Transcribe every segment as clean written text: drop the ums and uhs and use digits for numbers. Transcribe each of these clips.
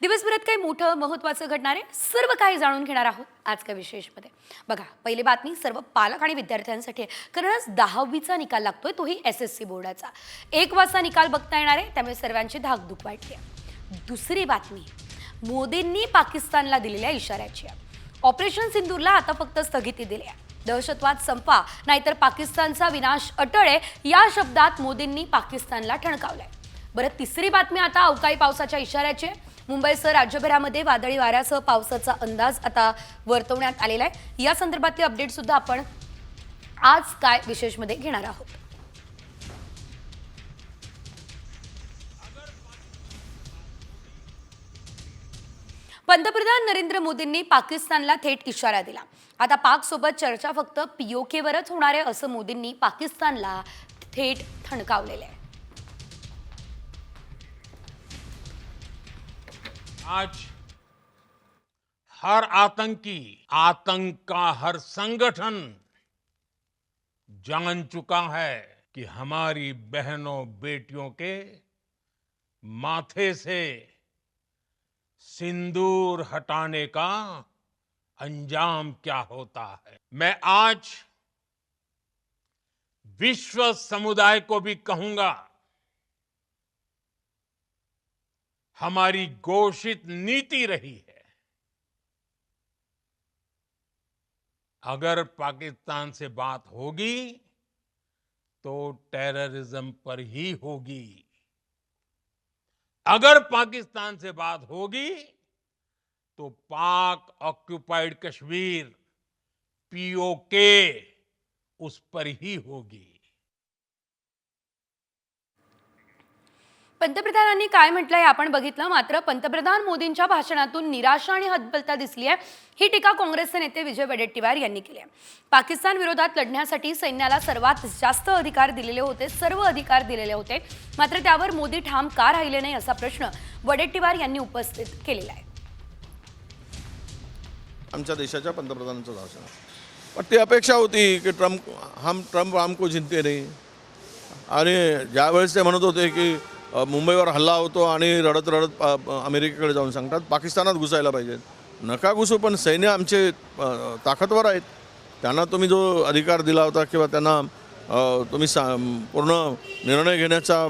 दिवसभरात काही मोठं महत्त्वाचं घडणार आहे, सर्व काही जाणून घेणार आहोत आजच्या विशेषमध्ये. बघा, पहिली बातमी सर्व पालक आणि विद्यार्थ्यांसाठी आहे, कारण आज 10वीचा निकाल लागतोय, तोही SSC बोर्डाचा. 1 वाजता निकाल बघता येणार आहे, त्यामुळे सर्वांची धाकधूक वाढली आहे. दुसरी बातमी मोदींनी पाकिस्तानला दिलेल्या इशाऱ्याची आहे. ऑपरेशन सिंदूरला आता फक्त स्थगिती दिली आहे. दहशतवाद संपवा नाहीतर पाकिस्तानचा विनाश अटळ आहे, या शब्दात मोदींनी पाकिस्तानला ठणकावलंय. बरं, तिसरी बातमी आता अवकाळी पावसाच्या इशाऱ्याची आहे. मुंबईसह राज्यभरामध्ये वादळी वाऱ्यासह पावसाचा अंदाज आता वर्तवण्यात आलेला आहे. या संदर्भातले अपडेट सुद्धा आपण आज काय विशेषमध्ये घेणार आहोत. पंतप्रधान नरेंद्र मोदींनी पाकिस्तानला थेट इशारा दिला. आता पाक सोबत चर्चा फक्त POK वरच होणार आहे, असं मोदींनी पाकिस्तानला थेट ठणकावलेलं आहे. आज हर आतंकी, आतंक का हर संगठन जान चुका है कि हमारी बहनों बेटियों के माथे से सिंदूर हटाने का अंजाम क्या होता है. मैं आज विश्व समुदाय को भी कहूंगा, हमारी घोषित नीति रही है, अगर पाकिस्तान से बात होगी तो टेररिज्म पर ही होगी. अगर पाकिस्तान से बात होगी तो पाक ऑक्युपाइड कश्मीर POK उस पर ही होगी. पंतप्रधानांनी काय म्हटलंय आपण बघितलं. मात्र पंतप्रधान मोदींच्या भाषणातून निराशा आणि हतबलता दिसली आहे. ही टीका काँग्रेसचे नेते विजय वडेट्टीवार यांनी केली आहे. पाकिस्तान विरोधात लढण्यासाठी सैन्याला सर्वात जास्त अधिकार दिलेले होते, सर्व अधिकार दिलेले होते, मात्र त्यावर मोदी ठाम का राहिले नाही असा प्रश्न वडेट्टीवार यांनी उपस्थित केलेला आहे. आमच्या देशाच्या पंतप्रधानांचं भाषण, पण ती अपेक्षा होती की ट्रम्प हमको जिंकते नाही. आणि ज्यावेळेस ते म्हणत होते की मुंबईवर हल्ला होतो आणि रडत रडत अमेरिकेकडे जाऊन सांगतात पाकिस्तानात घुसायला पाहिजे. नका घुसू, पण सैन्य आमचे ताकदवर आहेत, त्यांना तुम्ही जो अधिकार दिला होता किंवा त्यांना तुम्ही पूर्ण निर्णय घेण्याचा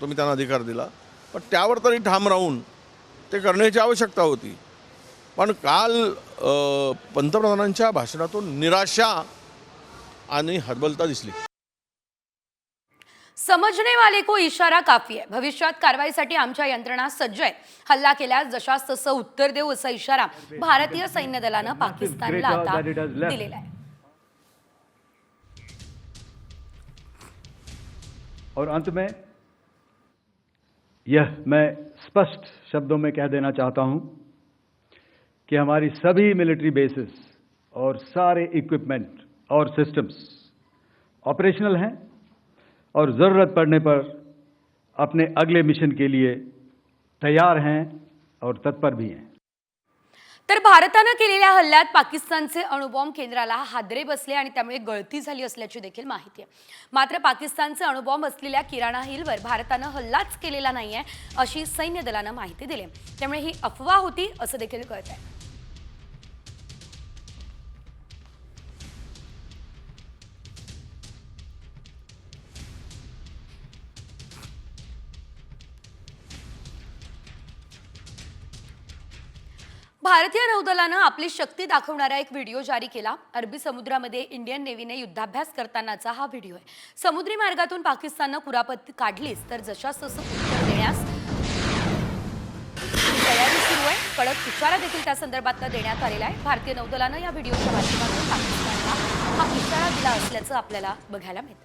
तुम्ही त्यांना अधिकार दिला, पण त्यावर तरी ठाम राहून ते करण्याची आवश्यकता होती. पण काल पंतप्रधानांच्या भाषणातून निराशा आणि हतबलता दिसली. समझने वाले को इशारा काफी आहे. भविष्यात कारवाईसाठी आमच्या यंत्रणा सज्ज आहे. हल्ला केल्यास जशास तसं उत्तर देऊ असा इशारा भारतीय सैन्य दलानं पाकिस्तानला आता दिलेला आहे. और अंत में यह मैं स्पष्ट शब्दों में कह देना चाहता हूं कि हमारी सभी मिलिट्री बेसिस और सारे इक्विपमेंट और सिस्टम्स ऑपरेशनल हैं और ज़रूरत पड़ने पर अपने अगले मिशन के लिए तैयार हैं और तत्पर भी हैं. तर भारतानं केलेल्या हल्ल्यात पाकिस्तानचे अणुबॉम्ब केंद्राला हादरे बसले आणि त्यामुळे गळती झाली असल्याची देखील माहिती आहे. मात्र पाकिस्तानचे अणुबॉम्ब असलेल्या किराणा हिलवर भारतानं हल्लाच केलेला नाहीये अशी सैन्य दलानं माहिती दिली. त्यामुळे ही अफवा होती असं देखील कळत आहे. भारतीय नौदलानं आपली शक्ती दाखवणारा एक व्हिडिओ जारी केला. अरबी समुद्रामध्ये इंडियन नेव्हीने युद्धाभ्यास करतानाचा हा व्हिडिओ आहे. समुद्री मार्गातून पाकिस्ताननं कुरापत काढलीच तर जशास तसं उत्तर देण्यास तयारी सुरू आहे. कडक इशारा देखील त्या संदर्भात देण्यात आलेला आहे. भारतीय नौदलानं या व्हिडिओच्या माध्यमातून पाकिस्तानला हा इशारा दिला असल्याचं आपल्याला बघायला मिळतं.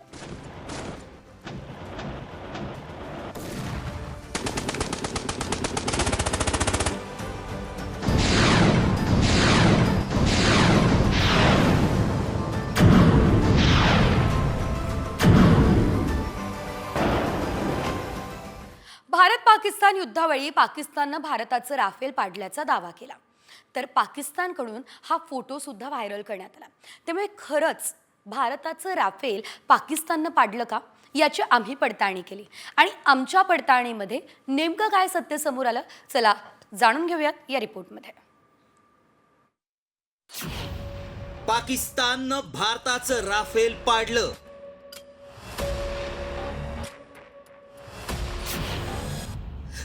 भारत पाकिस्तान युद्धावेळी पाकिस्ताननं भारताचं राफेल पाडल्याचा दावा केला. तर पाकिस्तानकडून हा फोटो सुद्धा व्हायरल करण्यात आला. त्यामुळे खरंच भारताचं राफेल पाकिस्ताननं पाडलं का याची आम्ही पडताळणी केली आणि आमच्या पडताळणीमध्ये नेमकं काय सत्य समोर आलं चला जाणून घेऊयात या रिपोर्टमध्ये. पाकिस्ताननं भारताचं राफेल पाडलं.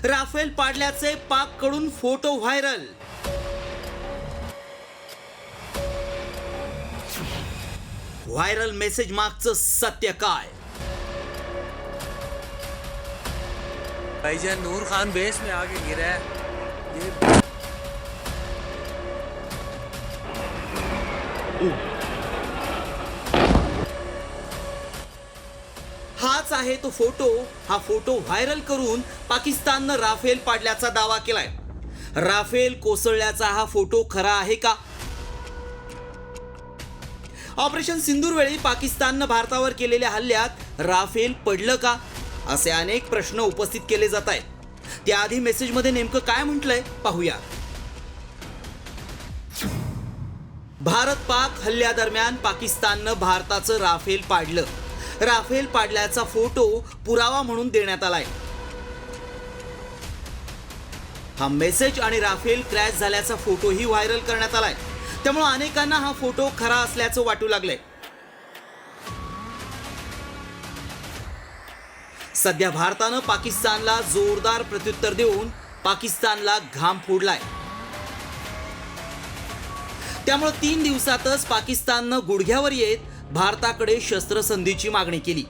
राफेल पाडल्याचे पाककडून फोटो व्हायरल. व्हायरल मेसेज मागचं सत्य काय? भाईजान नूर खान बेस में आके गिरा है. ये हाच आहे तो फोटो. हा फोटो व्हायरल करून पाकिस्ताननं राफेल पाडल्याचा दावा केलाय. राफेल कोसळल्याचा हा फोटो खरा आहे का? ऑपरेशन सिंदूर वेळी पाकिस्ताननं भारतावर केलेल्या हल्ल्यात राफेल पडलं का, असे अनेक प्रश्न उपस्थित केले जात आहेत. त्याआधी मेसेजमध्ये नेमकं काय म्हटलंय पाहूया. भारत पाक हल्ल्यादरम्यान पाकिस्ताननं भारताचं राफेल पाडलं. राफेल पाडल्याचा फोटो पुरावा म्हणून देण्यात आलाय. हा मेसेज आणि राफेल क्रॅश झाल्याचा फोटोही व्हायरल करण्यात आलाय. त्यामुळे अनेकांना हा फोटो खरा असल्याचं वाटू लागलंय. सध्या भारतानं पाकिस्तानला जोरदार प्रत्युत्तर देऊन पाकिस्तानला घाम फोडलाय. त्यामुळे 3 दिवसातच पाकिस्ताननं गुडघ्यावर येत भारताकडे शस्त्रसंधीची मागणी केली.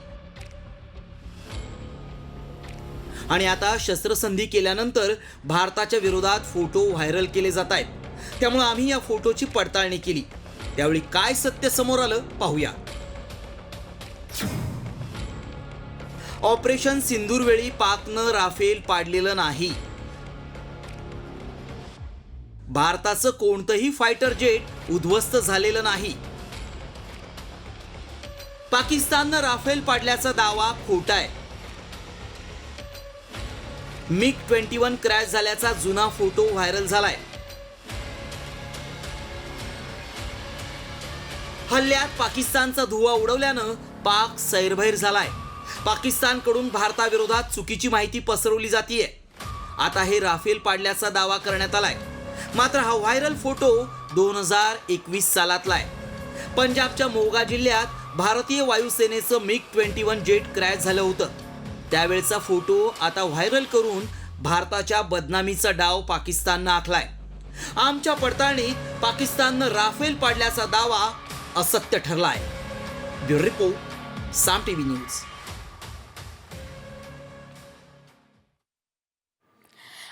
आणि आता शस्त्रसंधी केल्यानंतर भारताच्या विरोधात फोटो व्हायरल केले जात आहेत. त्यामुळे आम्ही या फोटोची पडताळणी केली. त्यावेळी काय सत्य समोर आलं पाहूया. ऑपरेशन सिंदूर वेळी पाकनं राफेल पाडलेलं नाही. भारताचं कोणतंही फायटर जेट उद्ध्वस्त झालेलं नाही. पाकिस्ताननं राफेल पाडल्याचा दावा खोटा आहे. MiG-21 क्रॅश झाल्याचा जुना फोटो व्हायरल झालाय. हल्ल्यात पाकिस्तानचा धुव्वा उडवल्यानं पाक सैरभैर झालाय. पाकिस्तानकडून भारताविरोधात चुकीची माहिती पसरवली जातीये. आता हे राफेल पाडल्याचा दावा करण्यात आलाय. मात्र हा व्हायरल फोटो 2021 सालातला आहे. पंजाबच्या मोगा जिल्ह्यात भारतीय वायुसेनेचं MiG-21 जेट क्रॅश झालं होतं. त्यावेळचा फोटो आता व्हायरल करून भारताच्या बदनामीचा डाव पाकिस्ताननं आखलाय. आमच्या पडताळणीत पाकिस्ताननं राफेल पाडल्याचा दावा असत्य ठरलाय. ब्युरो रिपोर्ट, साम टीव्ही न्यूज.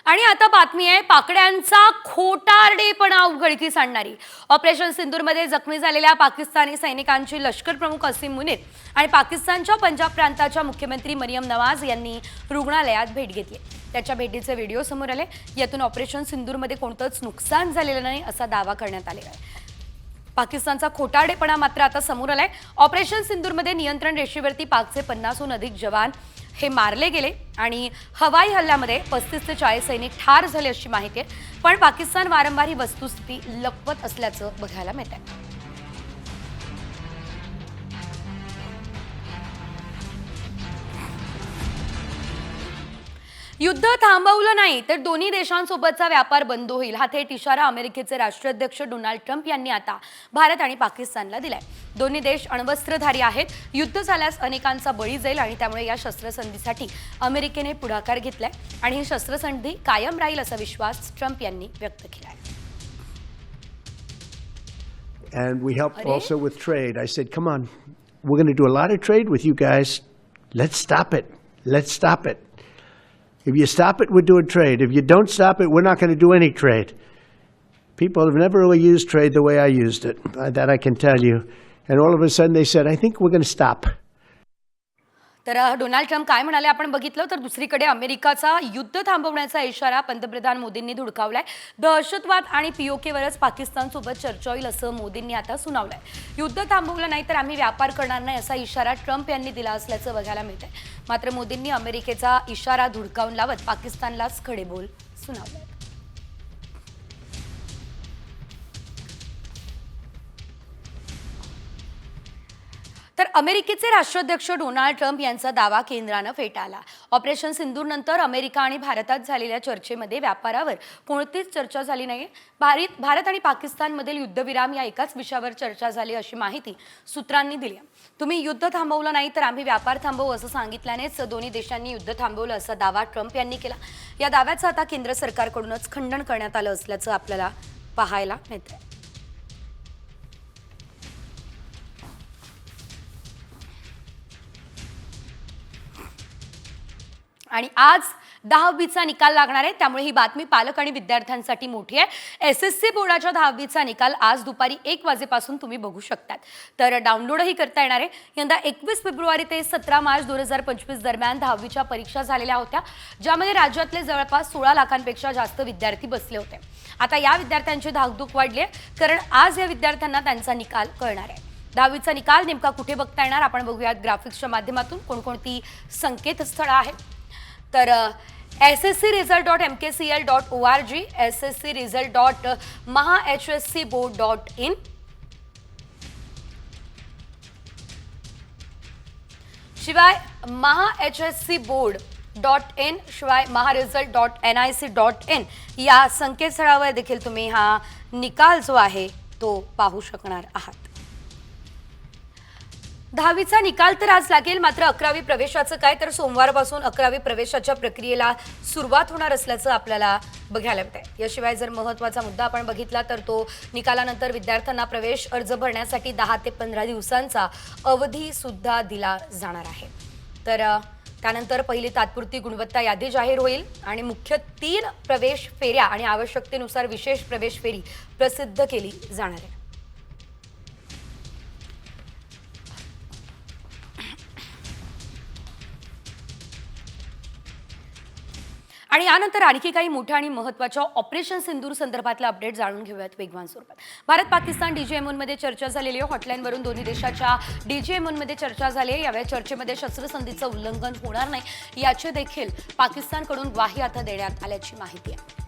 आणि आता बातमी आहे पाकड्यांचा खोटारडेपणा उघडकीस आणणारी. ऑपरेशन सिंदूरमध्ये जखमी झालेल्या पाकिस्तानी सैनिकांची लष्कर प्रमुख असीम मुनीर आणि पाकिस्तानच्या पंजाब प्रांताच्या मुख्यमंत्री मरियम नवाज यांनी रुग्णालयात भेट घेतली. त्याच्या भेटीचे व्हिडिओ समोर आले. यातून ऑपरेशन सिंदूरमध्ये कोणतंच नुकसान झालेलं नाही असा दावा करण्यात आलेला आहे. पाकिस्तानचा खोटारडेपणा मात्र आता समोर आलाय. ऑपरेशन सिंदूरमध्ये नियंत्रण रेषेवरती पाकचे 50हून अधिक जवान हे मारले गेले आणि हवाई हल्ल्यामध्ये 35 ते 40 सैनिक ठार झाले अशी माहिती आहे. पण पाकिस्तान वारंवार ही वस्तुस्थिती लपवत असल्याचं बघायला मिळत आहे. युद्ध थांबवलं नाही तर दोन्ही देशांसोबतचा व्यापार बंद होईल हा थेट इशारा अमेरिकेचे राष्ट्राध्यक्ष डोनाल्ड ट्रम्प यांनी आता भारत आणि पाकिस्तानला दिलाय. दोन्ही देश अण्वस्त्रधारी आहेत. युद्ध झाल्यास अनेकांचा बळी जाईल आणि त्यामुळे या शस्त्रसंधीसाठी अमेरिकेने पुढाकार घेतलाय आणि ही शस्त्रसंधी कायम राहील असा विश्वास ट्रम्प यांनी व्यक्त केलाय. And we helped also with trade. I said, come on, we're going to do a lot of trade with you guys. Let's stop it. Let's stop it. If you stop it, we're doing trade. If you don't stop it, we're not going to do any trade. People have never really used trade the way I used it. That I can tell you. And all of a sudden they said, I think we're going to stop. तर Donald Trump काय म्हणाले आपण बघितलं तर दुसरीकडे अमेरिकाचा युद्ध थांबवण्याचा इशारा पंतप्रधान मोदींनी धुडकावलाय. दहशतवाद आणि पीओकेवरच पाकिस्तानसोबत चर्चा होईल असं मोदींनी आता सुनावलंय. युद्ध थांबवलं नाही तर आम्ही व्यापार करणार नाही असा इशारा ट्रम्प यांनी दिला असल्याचं बघायला मिळतंय. मात्र मोदींनी अमेरिकेचा इशारा धुडकावून लावत पाकिस्तानलाच खडे बोल सुनावले. तर अमेरिकेचे राष्ट्राध्यक्ष डोनाल्ड ट्रम्प यांचा दावा केंद्रानं फेटाळला. ऑपरेशन सिंदूरनंतर अमेरिका आणि भारतात झालेल्या चर्चेमध्ये व्यापारावर कोणतीच चर्चा झाली नाहीये. भारत आणि पाकिस्तानमधील युद्धविराम या एकाच विषयावर चर्चा झाली अशी माहिती सूत्रांनी दिली आहे. तुम्ही युद्ध थांबवलं नाही तर आम्ही व्यापार थांबवू असं सांगितल्यानेच दोन्ही देशांनी युद्ध थांबवलं असा दावा ट्रम्प यांनी केला. या दाव्याचं आता केंद्र सरकारकडूनच खंडन करण्यात आलं असल्याचं आपल्याला पाहायला मिळतंय. आणि आज 10वीचा निकाल लागणार आहे, त्यामुळे ही बातमी पालक आणि विद्यार्थ्यांसाठी मोठी आहे. SSC बोर्डाच्या 10वीचा निकाल आज दुपारी 1 वाजेपासून तुम्ही बघू शकतात. तर डाउनलोडही करता येणार आहे. यंदा 21 फेब्रुवारी ते 17 मार्च 2025 दरम्यान 10वीच्या परीक्षा झालेल्या होत्या, ज्यामध्ये राज्यातले जवळपास 16 लाखांपेक्षा जास्त विद्यार्थी बसले होते. आता या विद्यार्थ्यांची धाकधूक वाढली आहे, कारण आज या विद्यार्थ्यांना त्यांचा निकाल कळणार आहे. 10वीचा निकाल नेमका कुठे बघता येणार आपण बघूयात ग्राफिक्सच्या माध्यमातून. कोणकोणती संकेतस्थळं आहेत तर sscresult.mkcl.org, sscresult.mahahscboard.in, शिवाय mahahscboard.in, शिवाय maharesult.nic.in या संकेतस्थळावर देखील तुम्ही हा निकाल जो आहे तो पाहू शकणार आहात. 10वीचा निकाल तर आज लागेल, मात्र 11वी प्रवेशाचं काय, तर सोमवारपासून 11वी प्रवेशाच्या प्रक्रियेला सुरुवात होणार असल्याचं आपल्याला बघायला मिळतंय. याशिवाय जर महत्त्वाचा मुद्दा आपण बघितला तर तो निकालानंतर विद्यार्थ्यांना प्रवेश अर्ज भरण्यासाठी 10 ते 15 दिवसांचा अवधी सुद्धा दिला जाणार आहे. तर त्यानंतर पहिली तात्पुरती गुणवत्ता यादी जाहीर होईल आणि मुख्य 3 प्रवेश फेऱ्या आणि आवश्यकतेनुसार विशेष प्रवेश फेरी प्रसिद्ध केली जाणार आहे. आणि यानंतर आणखी काही मोठ्या आणि महत्त्वाच्या ऑपरेशन सिंदूर संदर्भातला अपडेट जाणून घेऊयात वेगवान स्वरूपात. भारत पाकिस्तान DGMOमध्ये चर्चा झालेली आहे. हॉटलाईनवरून दोन्ही देशाच्या DGMOमध्ये चर्चा झाली आहे. यावेळी चर्चेमध्ये शस्त्रसंधीचं उल्लंघन होणार नाही याची देखील पाकिस्तानकडून ग्वाही आता देण्यात आल्याची माहिती आहे.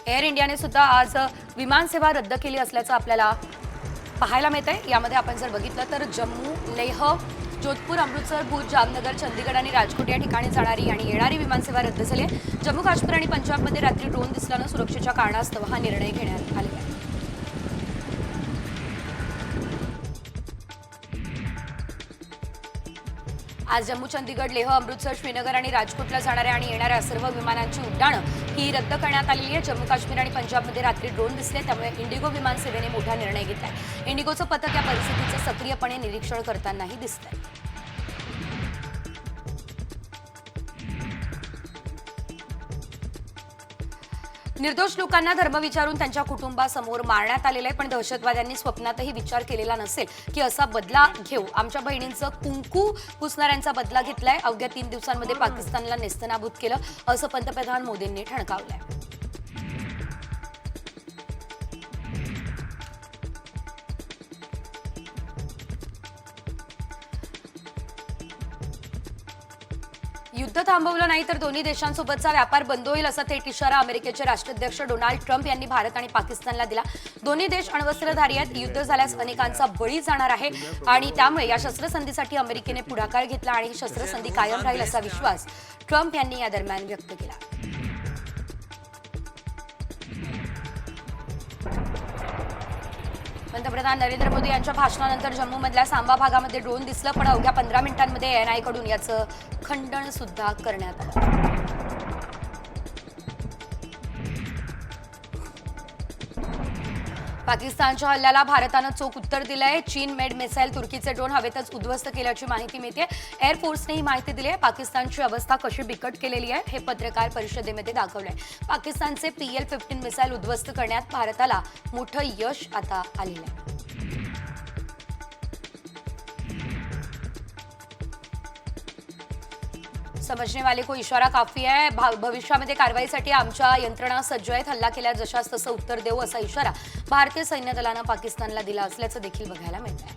एअर इंडियाने सुद्धा आज विमान सेवा रद्द केली असल्याचं आपल्याला पाहायला मिळतंय. यामध्ये आपण जर बघितलं तर जम्मू, लेह, जोधपूर, अमृतसर, भुज, जामनगर, चंदीगड आणि राजकोट या ठिकाणी जाणारी आणि येणारी विमानसेवा रद्द झाली आहे. जम्मू काश्मीर आणि पंजाबमध्ये रात्री ड्रोन दिसल्यानं सुरक्षेच्या कारणास्तव हा निर्णय घेण्यात आलेला आहे. आज जम्मू, चंदीगड, लेह, अमृतसर, श्रीनगर आणि राजकोटला जाणाऱ्या आणि येणाऱ्या सर्व विमानांची उड्डाणं ही रद्द करण्यात आलेली आहे. जम्मू काश्मीर आणि पंजाबमध्ये रात्री ड्रोन दिसले, त्यामुळे इंडिगो विमान सेवेने मोठा निर्णय घेतलाय. इंडिगोचं पथक या परिस्थितीचं सक्रियपणे निरीक्षण करतानाही दिसतंय. निर्दोष लोकांना धर्म विचारून त्यांच्या कुटुंबासमोर मारण्यात आलेलं आहे, पण दहशतवाद्यांनी स्वप्नातही विचार केलेला नसेल की असा बदला घेऊ. आमच्या बहिणींचं कुंकू पुसणाऱ्यांचा बदला घेतलाय. अवघ्या 3 दिवसांमध्ये पाकिस्तानला नेस्तनाबूत केलं असं पंतप्रधान मोदींनी ठणकावलंय. युद्ध थांबवलं नाही तर दोन्ही देशांसोबतचा व्यापार बंद होईल असा थेट इशारा अमेरिकेचे राष्ट्राध्यक्ष डोनाल्ड ट्रम्प यांनी भारत आणि पाकिस्तानला दिला. दोन्ही देश अण्वस्त्रधारी आहेत. युद्ध झाल्यास अनेकांचा बळी जाणार आहे आणि त्यामुळे या शस्त्रसंधीसाठी अमेरिकेने पुढाकार घेतला आणि ही शस्त्रसंधी कायम राहील असा विश्वास ट्रम्प यांनी या दरम्यान व्यक्त केला. पंतप्रधान नरेंद्र मोदी यांच्या भाषणानंतर जम्मूमधल्या सांबा भागामध्ये ड्रोन दिसलं, पण अवघ्या 15 मिनिटांमध्ये NI कडून याचं खंडन सुद्धा करण्यात आलं. पाकिस्तानच्या हल्ल्याला भारतानं चोख उत्तर दिलंय. चीन मेड मिसाईल तुर्कीचे ड्रोन हवेतच उद्ध्वस्त केल्याची माहिती मिळते. एअरफोर्सने ही माहिती दिली आहे. पाकिस्तानची अवस्था कशी बिकट केलेली आहे हे पत्रकार परिषदेमध्ये दाखवलंय. पाकिस्तानचे PL-15 मिसाईल उद्ध्वस्त करण्यात भारताला मोठं यश आता आलेलं आहे. समझने वाले को इशारा काफी आहे. भविष्यामध्ये कारवाईसाठी आमच्या यंत्रणा सज्ज आहेत. हल्ला केल्यास जशास तसं उत्तर देऊ असा इशारा भारतीय सैन्य दलानं पाकिस्तानला दिला असल्याचं देखील बघायला मिळतंय.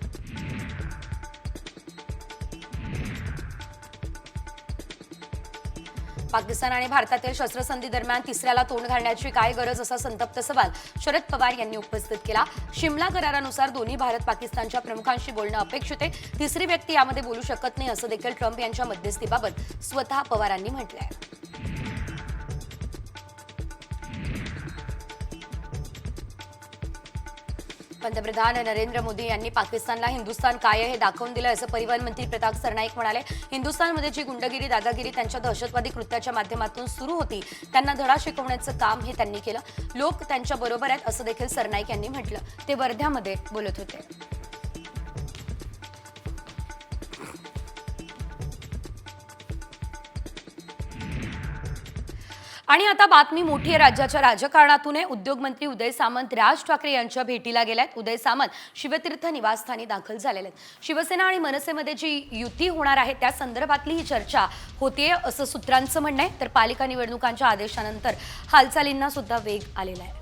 पाकिस्तान आणि भारतातील शस्त्रसंधी दरम्यान तिसऱ्याला तोंड घालण्याची काय गरज असा संतप्त सवाल शरद पवार यांनी उपस्थित केला. शिमला करारानुसार दोन्ही भारत पाकिस्तानच्या प्रमुखांशी बोलणं अपेक्षित आहे. तिसरी व्यक्ती यामध्ये बोलू शकत नाही असं देखील ट्रम्प यांच्या मध्यस्थीबाबत स्वतः पवारांनी म्हटलंय. पंतप्रधान नरेंद्र मोदी यांनी पाकिस्तानला हिंदुस्थान काय आहे हे दाखवून दिलं असं परिवहन मंत्री प्रताप सरनाईक म्हणाले. हिंदुस्थानमध्ये जी गुंडगिरी दादागिरी त्यांच्या दहशतवादी कृत्याच्या माध्यमातून सुरू होती त्यांना धडा शिकवण्याचं काम हे त्यांनी केलं. लोक त्यांच्या बरोबर आहेत असं देखील सरनाईक यांनी म्हटलं. ते वर्ध्यामध्ये बोलत होते. आणि आता बातमी मोठी आहे राज्याच्या राजकारणातून आहे. उद्योगमंत्री उदय सामंत राज ठाकरे यांच्या भेटीला गेल्यात. उदय सामंत शिवतीर्थ निवासस्थानी दाखल झालेले आहेत. शिवसेना आणि मनसेमध्ये जी युती होणार आहे त्या संदर्भातली ही चर्चा होतीये असं सूत्रांचं म्हणणं आहे. तर पालिका निवडणुकांच्या आदेशानंतर हालचालींना सुद्धा वेग आलेला आहे.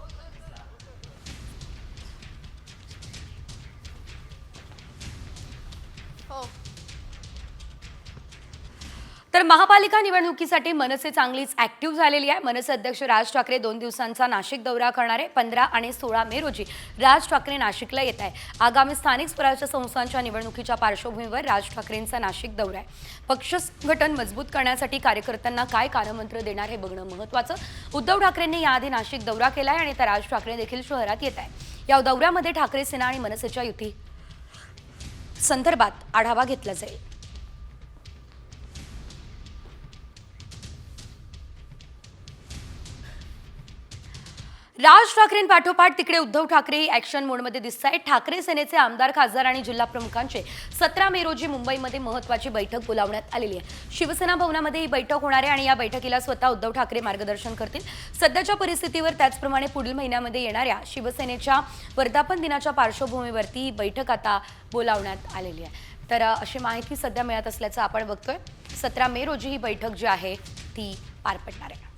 तर महापालिका निवडणुकीसाठी मनसे चांगलीच ऍक्टिव्ह झालेली आहे. मनसे अध्यक्ष राज ठाकरे 2 दिवसांचा नाशिक दौरा करणार आहे. 15 आणि 16 मे रोजी राज ठाकरे नाशिकला येत आहे. आगामी स्थानिक स्वराज्य संस्थांच्या निवडणुकीच्या पार्श्वभूमीवर राज ठाकरेंचा नाशिक दौरा आहे. पक्ष संघटन मजबूत करण्यासाठी कार्यकर्त्यांना काय कारमंत्र देणार हे बघणं महत्त्वाचं. उद्धव ठाकरेंनी याआधी नाशिक दौरा केलाय आणि आता राज ठाकरे देखील शहरात येत आहे. या दौऱ्यामध्ये ठाकरे सेना आणि मनसेच्या युती संदर्भात आढावा घेतला जाईल. राज ठाकरेंपाठोपाठ तिकडे उद्धव ठाकरे ऍक्शन मोडमध्ये दिसत आहेत. ठाकरे सेनेचे आमदार, खासदार आणि जिल्हा प्रमुखांचे 17 मे रोजी मुंबईमध्ये महत्त्वाची बैठक बोलावण्यात आलेली आहे. शिवसेना भवनामध्ये ही बैठक होणार आहे आणि या बैठकीला स्वतः उद्धव ठाकरे मार्गदर्शन करतील. सध्याच्या परिस्थितीवर त्याचप्रमाणे पुढील महिन्यामध्ये येणाऱ्या शिवसेनेच्या वर्धापन दिनाच्या पार्श्वभूमीवरती ही बैठक आता बोलावण्यात आलेली आहे. तर अशी माहिती सध्या मिळत असल्याचं आपण बघतोय. 17 मे रोजी ही बैठक जी आहे ती पार पडणार आहे.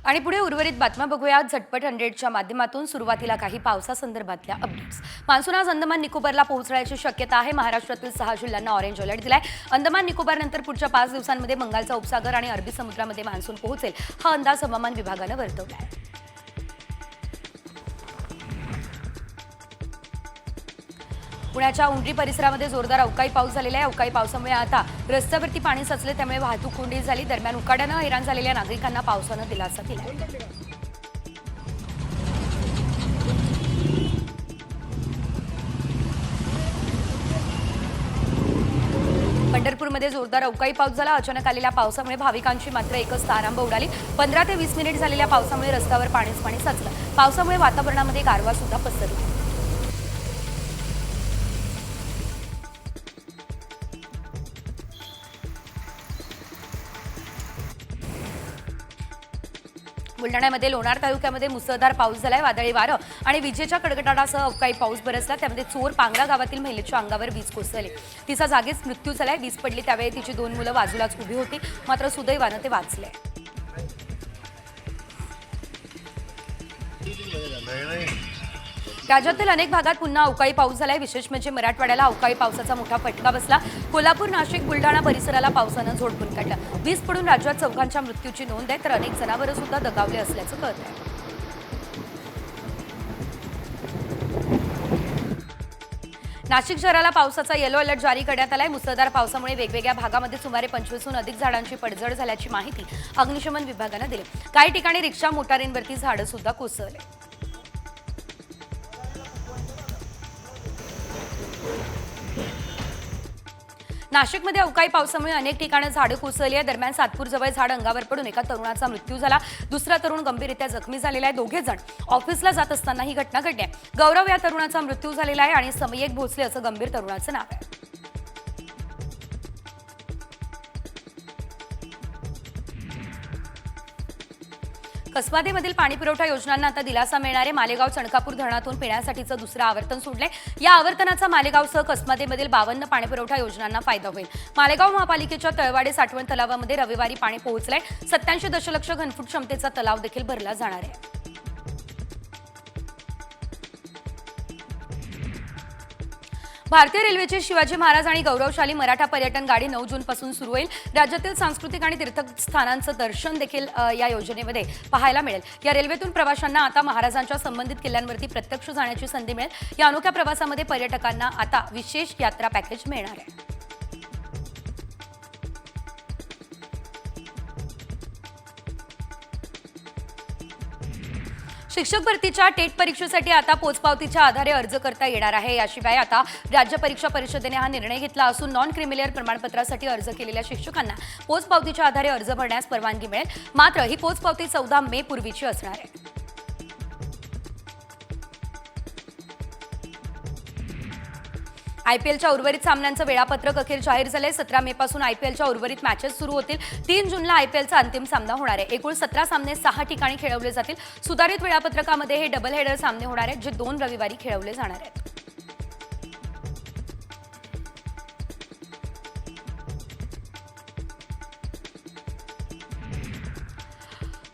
आणि पुढे उर्वरित बातम्या बघूया. झटपट 100च्या माध्यमातून सुरुवातीला काही पावसासंदर्भातल्या अपडेट्स. मान्सून आज अंदमान निकोबारला पोहोचण्याची शक्यता आहे. महाराष्ट्रातील 6 जिल्ह्यांना ऑरेंज अलर्ट दिलाय. अंदमान निकोबारनंतर पुढच्या 5 दिवसांमध्ये बंगालचा उपसागर आणि अरबी समुद्रामध्ये मान्सून पोहोचेल हा अंदाज हवामान विभागानं वर्तवला आहे. पुण्याच्या उंडरी परिसरामध्ये जोरदार अवकाळी पाऊस झालेला आहे. अवकाळी पावसामुळे आता रस्त्यावरती पाणी साचले, त्यामुळे वाहतूक कोंडी झाली. दरम्यान उकाड्यानं हैराण झालेल्या नागरिकांना पावसानं दिलासा दिला. पंढरपूरमध्ये जोरदार अवकाळी पाऊस झाला. अचानक आलेल्या पावसामुळे भाविकांची मात्र एकच तारांब उडाली. 15 ते 20 मिनिट झालेल्या पावसामुळे रस्त्यावर पाणीच पाणी साचलं. पावसामुळे वातावरणामध्ये गारवा सुद्धा पसरला. बुलढाण्यामध्ये लोणार तालुक्यामध्ये मुसळधार पाऊस झालाय. वादळी वारं आणि विजेच्या कडकडाटासह अवकाळी पाऊस बरसला. त्यामध्ये चोर पांगरा गावातील महिलेच्या अंगावर वीज कोसळली. तिचा जागीच मृत्यू झालाय. वीज पडली त्यावेळी तिची 2 मुलं बाजूलाच उभी होती, मात्र सुदैवानं ते वाचले. राज्यातील अनेक भागात पुन्हा अवकाळी पाऊस झालाय. विशेष म्हणजे मराठवाड्याला अवकाळी पावसाचा मोठा फटका बसला. कोल्हापूर, नाशिक, बुलढाणा परिसराला पावसानं झोडपून काढलं. वीज पडून राज्यात 4 मृत्यूची नोंद आहे, तर अनेक जनावरं सुद्धा दगावले असल्याचं कळत आहे. नाशिक शहराला पावसाचा येलो अलर्ट जारी करण्यात आलाय. मुसळधार पावसामुळे वेगवेगळ्या भागामध्ये सुमारे 25हून अधिक झाडांची पडझड झाल्याची माहिती अग्निशमन विभागानं दिली. काही ठिकाणी रिक्षा, मोटारींवरती झाडं सुद्धा कोसळले. नाशिकमध्ये अवकाळी पावसामुळे अनेक ठिकाणी झाडं कोसळली आहे. दरम्यान सातपूरजवळ झाड अंगावर पडून एका तरुणाचा मृत्यू झाला. दुसरा तरुण गंभीररित्या जखमी झालेला आहे. दोघे जण ऑफिसला जात असताना ही घटना घडली आहे. गौरव या तरुणाचा मृत्यू झालेला आहे आणि समयेक भोसले असं गंभीर तरुणाचं नाव आहे. कसबादेमधील पाणीपुरवठा योजनांना आता दिलासा मिळणार आहे. मालेगाव चणकापूर धरणातून पिण्यासाठीचं दुसरं आवर्तन सोडलंय. या आवर्तनाचा मालेगावसह कसबादेमधील 52 पाणीपुरवठा योजनांना फायदा होईल. मालेगाव महापालिकेच्या तळवाडे साठवण तलावामध्ये रविवारी पाणी पोहोचलंय. 87 दशलक्ष घनफूट क्षमतेचा तलाव देखील भरला जाणार आहे. भारतीय रेल्वेची शिवाजी महाराज आणि गौरवशाली मराठा पर्यटन गाडी 9 जूनपासून सुरू होईल. राज्यातील सांस्कृतिक आणि तीर्थस्थानांचं दर्शन देखील या योजनेमध्ये पाहायला मिळेल. या रेल्वेतून प्रवाशांना आता महाराजांच्या संबंधित किल्ल्यांवरती प्रत्यक्ष जाण्याची संधी मिळेल. या अनोख्या प्रवासामध्ये पर्यटकांना आता विशेष यात्रा पॅकेज मिळणार आहे. शिक्षक भरतीच्या टेट परीक्षेसाठी आता पोचपावतीच्या आधारे अर्ज करता येणार आहे. याशिवाय आता राज्य परीक्षा परिषदेने हा निर्णय घेतला असून नॉन क्रिमिलियर प्रमाणपत्रासाठी अर्ज केलेल्या शिक्षकांना पोचपावतीच्या आधारे अर्ज भरण्यास परवानगी मिळेल. मात्र ही पोचपावती 14 मे पूर्वीची असणार आहे. आयपीएलच्या उर्वरित सामन्यांचं वेळापत्रक अखेर जाहीर झालंय. 17 मे पासून आयपीएलच्या उर्वरित मॅचेस सुरू होतील. 3 जूनला आयपीएलचा अंतिम सामना होणार आहे. एकूण 17 सामने 6 ठिकाणी खेळवले जातील. सुधारित वेळापत्रकामध्ये हे डबल हेडर सामने होणार आहेत, जे 2 रविवारी खेळवले जाणार आहेत.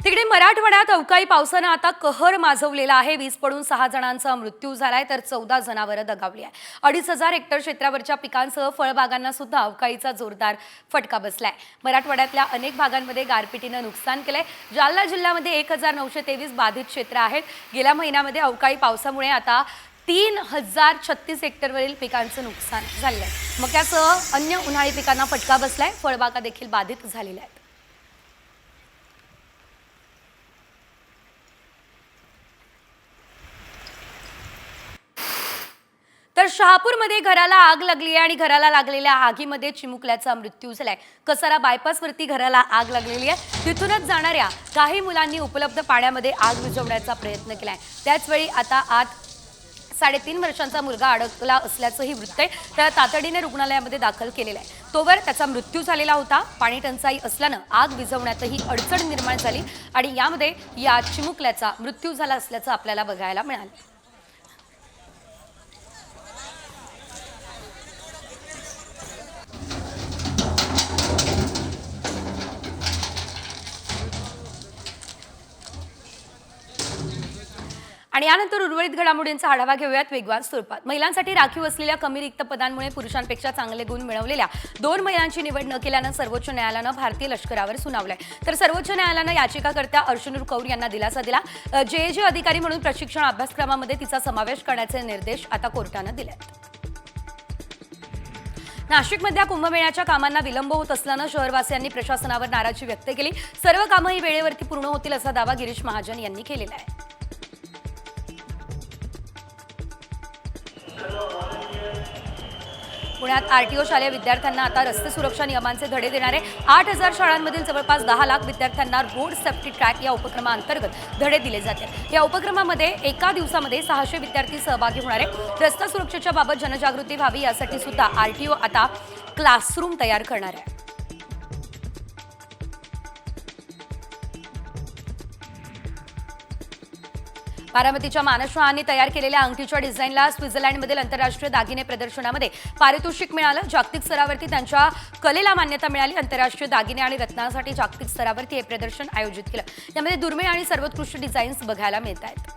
तिकडे मराठवाड्यात अवकाळी पावसानं आता कहर माजवलेला आहे. वीज पडून 6 जणांचा मृत्यू झालाय तर 14 जनावरं दगावली आहे. 2,500 हेक्टर क्षेत्रावरच्या पिकांसह फळबागांना सुद्धा अवकाळीचा जोरदार फटका बसलाय. मराठवाड्यातल्या अनेक भागांमध्ये गारपिटीनं नुकसान केलंय. जालना जिल्ह्यामध्ये 1,923 बाधित क्षेत्र आहेत. गेल्या महिन्यामध्ये अवकाळी पावसामुळे आता 3,036 हेक्टरवरील पिकांचं नुकसान झालेलं आहे. मक्यासह अन्य उन्हाळी पिकांना फटका बसलाय. फळबागा देखील बाधित झालेल्या आहेत. तर शहापूरमध्ये घराला आग लागली आहे आणि घराला लागलेल्या आगीमध्ये चिमुकल्याचा मृत्यू झालाय. कसारा बायपासवरती घराला आग लागलेली आहे. तिथूनच जाणाऱ्या काही मुलांनी उपलब्ध पाण्यामध्ये आग विझवण्याचा प्रयत्न केलाय. त्याचवेळी आता आत 3.5 वर्षांचा मुलगा अडकला असल्याचंही वृत्त आहे. त्याला तातडीने रुग्णालयामध्ये दाखल केलेलं आहे. तोवर त्याचा मृत्यू झालेला होता. पाणी टंचाई असल्यानं आग विझवण्यातही अडचण निर्माण झाली आणि यामध्ये या चिमुकल्याचा मृत्यू झाला असल्याचं आपल्याला बघायला मिळालं. आणि यानंतर उर्वरित घडामोडींचा आढावा घेऊयात वेगवान स्वरूपात. महिलांसाठी राखीव असलेल्या कमी रिक्त पदांमुळे पुरुषांपेक्षा चांगले गुण मिळवलेल्या 2 महिलांची निवड न केल्यानं सर्वोच्च न्यायालयानं भारतीय लष्करावर सुनावलंय. तर सर्वोच्च न्यायालयानं याचिकाकर्त्या अर्शनूर कौर यांना दिलासा दिला. जे अधिकारी म्हणून प्रशिक्षण अभ्यासक्रमामध्ये तिचा समावेश करण्याचे निर्देश आता कोर्टानं दिले. नाशिकमधल्या कुंभमेळ्याच्या कामांना विलंब होत असल्यानं शहरवासियांनी प्रशासनावर नाराजी व्यक्त केली. सर्व कामंही वेळेवरती पूर्ण होतील असा दावा गिरीश महाजन यांनी केलेला आहे. पुण्यात आरटीओ शालेय विद्यार्थ्यांना आता रस्ते सुरक्षा नियमांचे धडे देणारे 8,000 शाळांमधील जवळपास 10 लाख विद्यार्थ्यांना रोड सेफ्टी ट्रॅक या उपक्रमाअंतर्गत धडे दिले जातील. या उपक्रमामध्ये एका दिवसामध्ये 600 विद्यार्थी सहभागी होणार आहे. रस्ता सुरक्षेच्या बाबत जनजागृती व्हावी यासाठी सुद्धा आरटीओ आता क्लासरूम तयार करणार आहे. बारामतीच्या मानस शहानी तयार केलेल्या अंगठीच्या डिझाईनला स्वित्झर्लंडमधील आंतरराष्ट्रीय दागिने प्रदर्शनामध्ये पारितोषिक मिळालं. जागतिक स्तरावरती त्यांच्या कलेला मान्यता मिळाली. आंतरराष्ट्रीय दागिने आणि रत्नांसाठी जागतिक स्तरावरती हे प्रदर्शन आयोजित केलं. यामध्ये दुर्मिळ आणि सर्वोत्कृष्ट डिझाईन्स बघायला मिळत आहेत.